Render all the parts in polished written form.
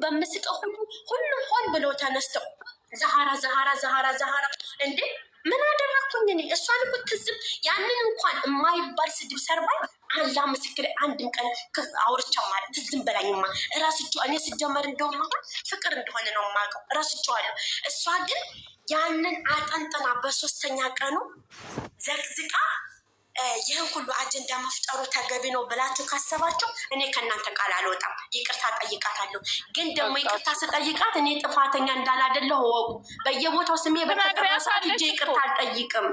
በምስቀው ሁሉም ሆን ብለው ተነስተው ዛሃራ እንዴ ምን አደረኩኝ እኔ? እሷን እኮ ትዝም ያንን እንኳን የማይባል ስድብ ሰርባይ አላ ምስክር አንድም ቀን አውርቻ ማለት ትዝም በላኝማ እራስቸው እኔ ስጀመር እንደውም ፍቅር እንደሆነ ነው የማውቀው እራስቸዋለሁ። እሷ ግን ያንን አጠንጥና በሶስተኛ ቀኑ ዘግዝቃ ይህን ሁሉ አጀንዳ መፍጠሩ ተገቢ ነው ብላችሁ ካሰባችሁ እኔ ከእናንተ ቃል አልወጣም፣ ይቅርታ ጠይቃታለሁ። ግን ደግሞ ይቅርታ ስጠይቃት እኔ ጥፋተኛ እንዳላደለሁ ወቁ። በየቦታው ስሜ በተጠራሳት እጄ ይቅርታ አልጠይቅም።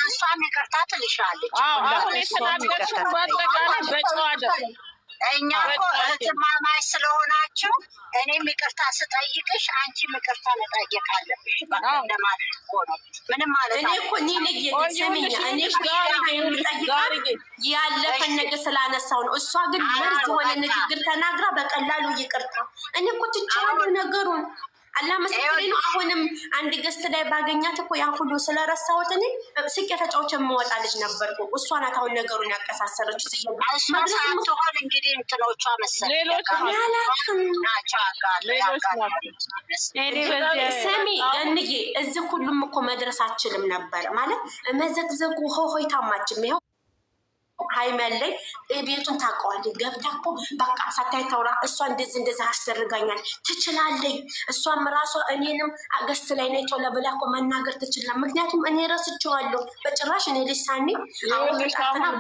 እሷም ይቅርታ ትልሻለች። አሁን የተናገርሽው በአጠቃላይ በጨዋ እኛ እኮ እህትማማች ስለሆናችሁ እኔም ይቅርታ ስጠይቅሽ አንቺም ይቅርታ መጠየቅ አለብሽ እንደማለት እኮ ነው። ምንም ማለት እኔ እኮ ያለፈን ነገር ስላነሳው ነው። እሷ ግን መርዝ የሆነ ንግግር ተናግራ በቀላሉ ይቅርታ እኔ እኮ ትችላለሁ ነገሩን አላ መስክሬ ነው። አሁንም አንድ ገስት ላይ ባገኛት እኮ ያን ሁሉ ስለረሳሁት እኔ ስቄ ተጫውቼ የምወጣ ልጅ ነበርኩ። እሷ ናት አሁን ነገሩን ያቀሳሰረች። ሳትሆን እንግዲህ እንትኖቿ መሰለኝ ሰሚ ገንዬ እዚህ ሁሉም እኮ መድረስ አችልም ነበር ማለት መዘግዘጉ ሆይ ታማችም ይኸው ሃይመን ላይ ቤቱን ታውቀዋለች። ገብታ እኮ በቃ ሳታይ ታውራ እሷ እንደዚህ አስደርጋኛል ትችላለች። እሷም ራሷ እኔንም አገስት ላይ ነው ቶሎ ብላ እኮ መናገር ትችላል። ምክንያቱም እኔ ረስቼዋለሁ በጭራሽ እኔ ልሳኔ አሁን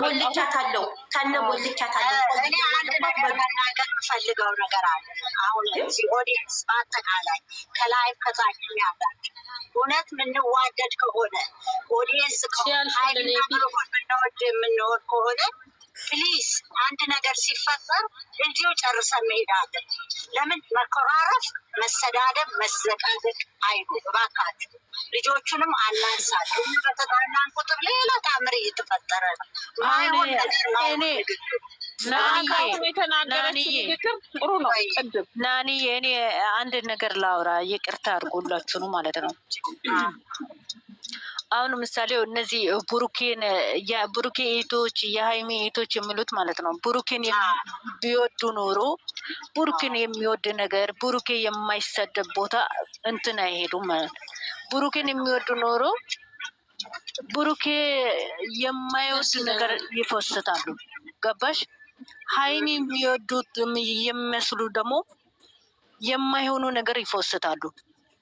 ቦልቻታለሁ ከነ ቦልቻታለሁ። እኔ አንድ ነገር መናገር ፈልገው ነገር አለ። አሁን እዚህ ኦዲየንስ በአጠቃላይ ከላይ ከታች ያላችሁ እውነት ምንዋደድ ከሆነ ኦዲየንስ የምንወድ ከሆነ ፕሊዝ አንድ ነገር ሲፈጠር እዚሁ ጨርሰን መሄዳለን። ለምን መኮራረፍ፣ መሰዳደብ፣ መዘቃዘቅ አይኑ እባካችሁ ልጆቹንም አናንሳቸው። በተጣላን ቁጥር ሌላ ታምር እየተፈጠረ ነው። ማይሆን ነገር ናኒ እኔ አንድ ነገር ላውራ፣ ይቅርታ አድርጎላችሁ ነው ማለት ነው። አሁን ምሳሌ እነዚህ ብሩኬ እህቶች የሃይሚ እህቶች የሚሉት ማለት ነው። ብሩኬን ቢወዱ ኖሮ ብሩኬን የሚወድ ነገር ብሩኬ የማይሰደብ ቦታ እንትን አይሄዱም ማለት ነው። ብሩኬን የሚወዱ ኖሮ ብሩኬ የማይወድ ነገር ይፈስታሉ። ገባሽ? ሃይሚ የሚወዱት የሚመስሉ ደግሞ የማይሆኑ ነገር ይፈስታሉ።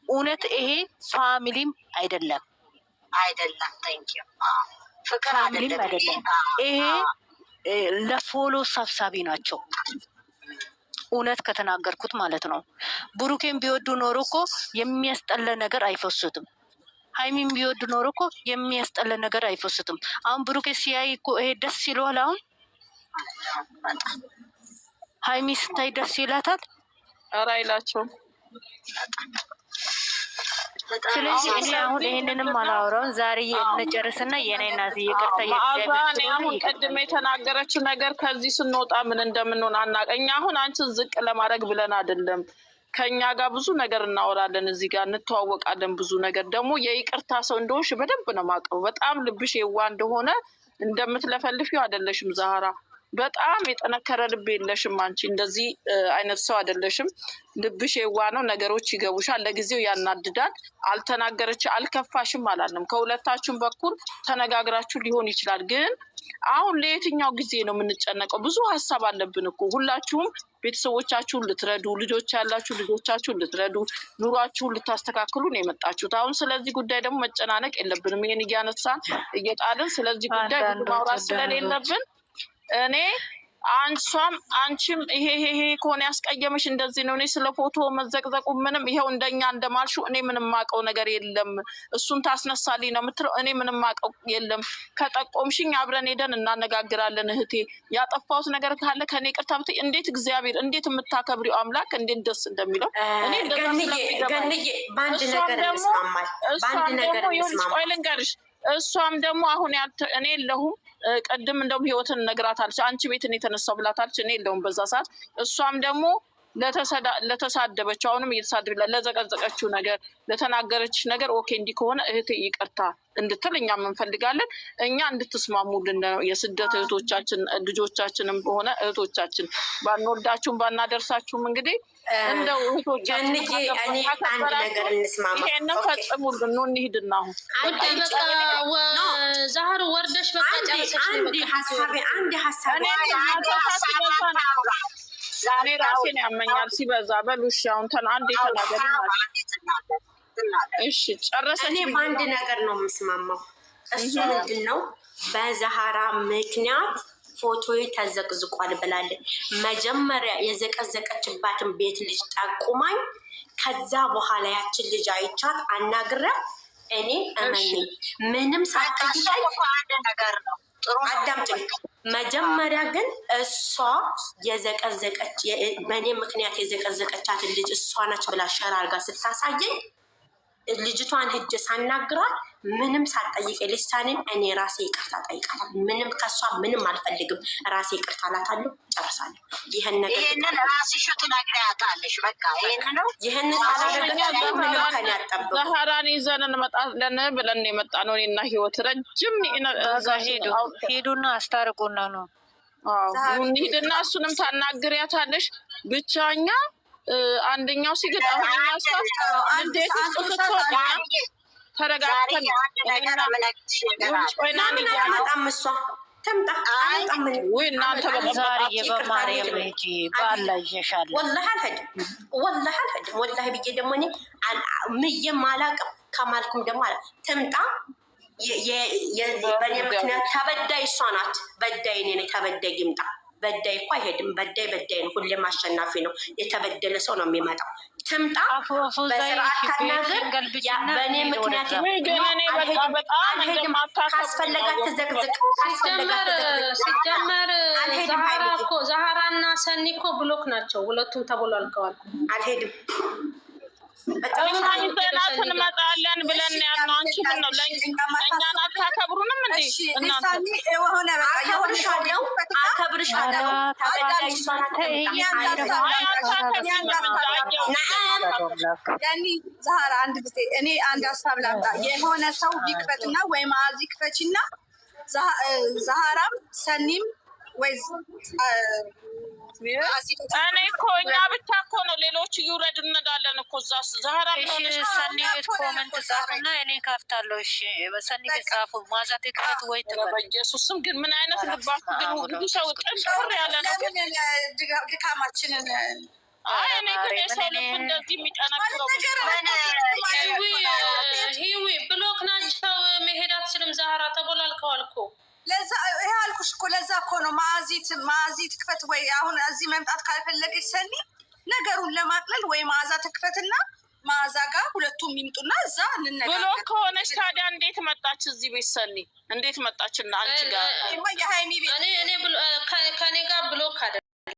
እውነት ይሄ ፋሚሊም አይደለም። ፋሚሊም አይደለም። ይሄ ለፎሎ ሰብሳቢ ናቸው። እውነት ከተናገርኩት ማለት ነው። ብሩኬን ቢወዱ ኖሮ እኮ የሚያስጠላ ነገር አይፈሱትም። ሃይሚን ቢወዱ ኖሮ እኮ የሚያስጠላ ነገር አይፈሱትም። አሁን ብሩኬ ሲያይ እኮ ይሄ ደስ ይለዋል። አሁን ሃይሚ ስታይ ደስ ይላታል? ኧረ አይላቸውም። ስለዚህ እኔ አሁን ይሄንንም አላወራውን ዛሬ እንጨርስና የኔ እናት ይቅርታ አሁን ቅድም የተናገረችው ነገር ከዚህ ስንወጣ ምን እንደምንሆን አናውቅም። አሁን አንቺን ዝቅ ለማድረግ ብለን አይደለም። ከኛ ጋር ብዙ ነገር እናወራለን፣ እዚህ ጋር እንተዋወቃለን። ብዙ ነገር ደግሞ የይቅርታ ሰው እንደሆንሽ በደንብ ነው የማውቀው። በጣም ልብሽ የዋ እንደሆነ እንደምትለፈልፊው አይደለሽም ዛህራ። በጣም የጠነከረ ልብ የለሽም አንቺ። እንደዚህ አይነት ሰው አይደለሽም። ልብሽ የዋ ነው። ነገሮች ይገቡሻል። ለጊዜው ያናድዳል። አልተናገረች አልከፋሽም አላለም። ከሁለታችሁም በኩል ተነጋግራችሁ ሊሆን ይችላል። ግን አሁን ለየትኛው ጊዜ ነው የምንጨነቀው? ብዙ ሀሳብ አለብን እኮ ሁላችሁም። ቤተሰቦቻችሁን ልትረዱ፣ ልጆች ያላችሁ ልጆቻችሁን ልትረዱ፣ ኑሯችሁን ልታስተካክሉ ነው የመጣችሁት። አሁን ስለዚህ ጉዳይ ደግሞ መጨናነቅ የለብንም። ይሄን እያነሳን እየጣልን ስለዚህ ጉዳይ ማውራት ስለሌለብን እኔ አንቺም ይሄ ከሆነ ያስቀየመሽ እንደዚህ ነው። እኔ ስለ ፎቶ መዘቅዘቁ ምንም ይሄው እንደኛ እንደማልሹ እኔ ምንም ማቀው ነገር የለም። እሱን ታስነሳልኝ ነው የምትለው። እኔ ምንም ማቀው የለም። ከጠቆምሽኝ አብረን ሄደን እናነጋግራለን። እህቴ ያጠፋሁት ነገር ካለ ከኔ ይቅርታ ብትይ እንዴት እግዚአብሔር እንዴት የምታከብሪው አምላክ እንዴት ደስ እንደሚለው እኔ ልንገርሽ። እሷም ደግሞ አሁን እኔ የለሁም ቀድም እንደውም ህይወትን ነግራታለች። አንቺ ቤትን የተነሳው ብላታለች። እኔ የለውም በዛ ሰዓት። እሷም ደግሞ ለተሳደበችው አሁንም እየተሳደበ ለዘቀዘቀችው ነገር ለተናገረች ነገር ኦኬ እንዲህ ከሆነ እህቴ ይቅርታ እንድትል እኛም እንፈልጋለን። እኛ እንድትስማሙልን ነው የስደት እህቶቻችን ልጆቻችንም ሆነ እህቶቻችን ባንወልዳችሁም ባናደርሳችሁም እንግዲህ እንደው እህቶቻችን እኔ አንድ ነገር እንስማማ። ይሄንን ፈጽሙልን ነው እንሂድና አሁን ዛህሩ ወርደሽ በቃ ጨርሰሽ አንድ ሀሳብ እኔ ራሴን ያመኛል ሲበዛ። በሉ እሺ አሁን አንዴ ተናገሪ ማለት እሺ ጨረሰች። እኔ በአንድ ነገር ነው የምስማማው። እሱ ምንድን ነው በዛህራ ምክንያት ፎቶዬ ተዘቅዝቋል ብላለች። መጀመሪያ የዘቀዘቀችባትን ቤት ልጅ ጠቁማኝ፣ ከዛ በኋላ ያችን ልጅ አይቻት አናግረው እኔ እመኝ ምንም ሳትጠይቀኝ ነገር ነው አዳምጪኝ። መጀመሪያ ግን እሷ የዘቀዘቀች በእኔ ምክንያት የዘቀዘቀቻትን ልጅ እሷ ናች ብላ ሸራ አድርጋ ስታሳየኝ ልጅቷን ሂጅ ሳናግራት ምንም ሳትጠይቅ ልሳኔን እኔ ራሴ ይቅርታ ጠይቃታል። ምንም ከሷ ምንም አልፈልግም። ራሴ ይቅርታ እላታለሁ። ጨርሳለሁ። ይሄንን ራስሽ ትነግሪያታለሽ። በቃ ይሄንን ካላደረገች ምንም ከኔ አጠብቁ። ዛህራን ይዘን እንመጣለን ብለን የመጣ ነው። እኔና ህይወት ረጅም ሄዱና አስታርቁና ነው እንሂድና እሱንም ታናግሪያታለሽ ብቻኛ አንደኛው ሲገጥ አሁንኛ ሰው እንዴት ስትወጣ ተረጋግተን ወይ እናንተ በማርያም እንጂ ባላ ይሻሻል። ወላሂ አልሄድም ወላሂ ብዬ ደግሞ እኔ ምዬም አላውቅም ከማልኩም ደግሞ ትምጣ። በእኔ ምክንያት ተበዳይ እሷ ናት። በዳይ እኔ ነኝ። ተበዳይ ይምጣ። በዳይ እኮ አይሄድም። በዳይ ነው። ሁሌም አሸናፊ ነው። የተበደለ ሰው ነው የሚመጣው። ትምጣ በስርዓት ታናገር። በእኔ ምክንያት ካስፈለጋት ትዘቅዝቅ። ሲጀመር ዛህራ እና ሰኒ እኮ ብሎክ ናቸው። ሁለቱም ተቦላልቀዋል። አልሄድም ይዘናት እንመጣለን ብለን ያልነው አንቺ ምን ነው ለእኛን አታከብሩንም እንዴ? አከብርሻለሁ። ዛህራ አንድ ጊዜ እኔ አንድ ሀሳብ ላምጣ። የሆነ ሰው ቢክፈትና ወይ ማዚ ክፈችና ዛህራም ሰኒም ወይ እኔ እኮ እኛ ብቻ እኮ ነው ሌሎች ይውረድ እንዳለን እኮ እዛ ዛህራ ሰኒ ቤት ኮመንት ጻፉና እኔ ከፍታለሁ። እሺ በሰኒ ቤት ጻፉ። ማዛት ክፈት ወይ በኢየሱስም ግን ምን አይነት ልባችሁ ግን ሁሉ ሰው ጥንቅር ያለ ነው። ድካማችንን እኔ ግን የሰው ልብ እንደዚህ የሚጠነክረው ሂዊ ብሎክ ናቸው። መሄድ አትችልም። ዛህራ ተቦላልከዋል እኮ ለዛ ይሄ አልኩሽ እኮ ለዛ እኮ ነው ማዚት ክፈት ወይ አሁን እዚህ መምጣት ካልፈለገች ሰኒ ነገሩን ለማቅለል ወይ ማዛ ትክፈትና ማዛ ጋር ሁለቱም ይምጡና እዛ እንነጋገር። ብሎክ ከሆነች ታዲያ እንዴት መጣች እዚህ ቤት ሰኒ? እንዴት መጣችና አንቺ ጋር የሃይሚ ቤት እኔ ከኔ ጋር ብሎክ